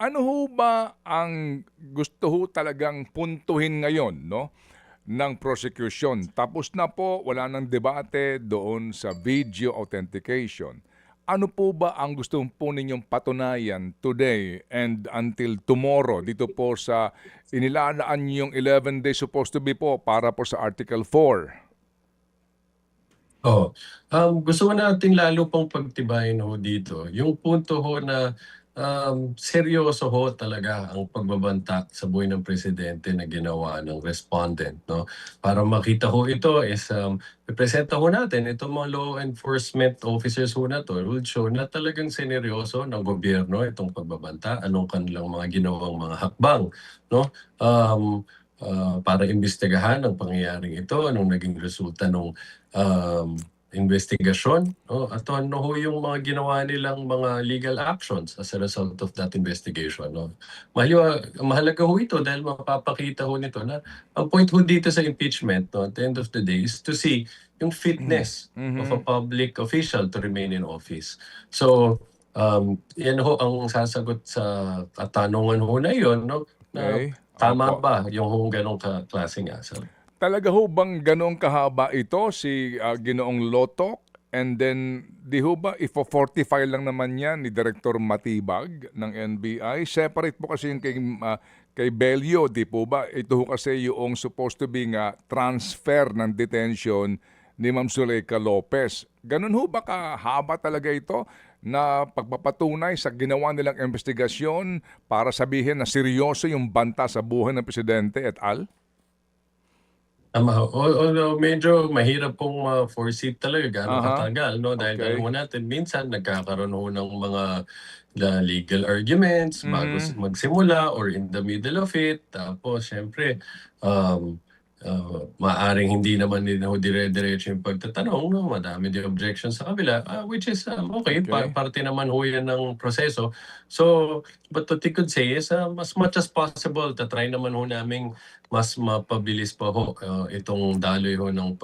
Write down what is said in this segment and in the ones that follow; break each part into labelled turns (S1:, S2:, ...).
S1: Ano ho ba ang gusto ho talagang puntuhin ngayon, no, ng prosecution? Tapos na po, wala nang debate doon sa video authentication. Ano po ba ang gusto po ninyong patunayan today and until tomorrow dito po sa inilalaan yung 11 days supposed to be po para po sa Article 4?
S2: Oo. Gusto ko nating lalo pang pagtibayin ho dito yung punto ho na, seryoso ho talaga ang pagbabanta sa buhay ng presidente na ginawa ng respondent 'no. Para makita ho ito is, ipresenta ho natin itong mga law enforcement officers ho na 'to will show na talagang seneryoso ng gobyerno itong pagbabanta, anong kanilang mga ginawang mga hakbang 'no. Para imbestigahan ang pangyayaring ito, anong naging resulta nung investigasyon, 'no, at ano ho yung mga ginawa nilang mga legal actions as a result of that investigation, 'no. Mahalaga ho ito dahil mapapakita ho nito na ang point ho dito sa impeachment, 'no, at the end of the day is to see yung
S1: Mhm,
S2: fitness of a
S1: mhm.
S2: public official to remain in office. So, yan ho ang sasagot sa katanungan ho na yun, 'no, na
S1: Okey,
S2: tama
S1: opo.
S2: ba yung gano'ng klaseng asal.
S1: Talaga ho bang gano'n kahaba ito si, Ginoong Lotok? And then, 'di ho ba ifo-fortify lang naman 'yan ni Direktor Matibag ng NBI? Separate po kasi yung kay Bello, 'di po ba? Ito ho kasi yung supposed to be nga transfer ng detention ni Ma'am Zuleika Lopez. Gano'n ho ba kahaba talaga ito na pagpapatunay sa ginawa nilang investigasyon para sabihin na seryoso yung banta sa buhay ng presidente et al?
S2: Tama ho. Although medyo mahirap pong ma-foresee talaga gaano
S1: Aha,
S2: katagal 'no, dahil alam
S1: okey.
S2: ho natin minsan nagkakaroon ho ng mga legal arguments bago
S1: Mhm.
S2: magsimula or in the middle of it. Tapos siyempre, um, maaaring hindi naman din ho dire-diretso yung pagtatanong 'no, madami din objection sa kabila, which is, okey
S1: Okey.
S2: parte naman ho yan ng proseso. So, but what we could say is, as much as possible ta-try naman ho naming mas mapabilis pa ho, itong daloy ho ng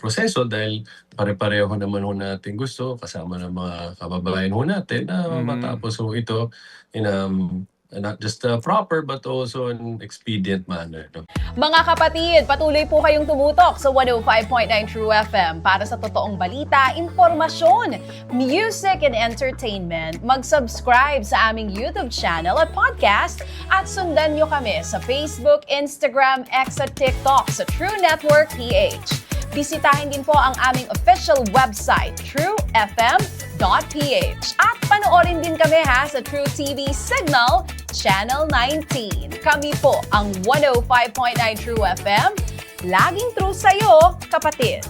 S2: proseso dahil pare-pareho naman ho natin gusto kasama ng mga kababayan ho natin na
S1: Mhm.
S2: matapos ho ito in, not just, proper but also an expedient manner 'no.
S3: Mga kapatid, patuloy po kayong tumutok sa 105.9 True FM para sa totoong balita, impormasyon, music, and entertainment. Mag-subscribe sa aming YouTube channel at podcast at sundan nyo kami sa Facebook, Instagram, X at TikTok sa True Network PH. Bisitahin din po ang aming official website, truefm.ph. At panoorin din kami sa True TV Signal, Channel 19. Kami po ang 105.9 True FM. Laging true sa'yo, kapatid.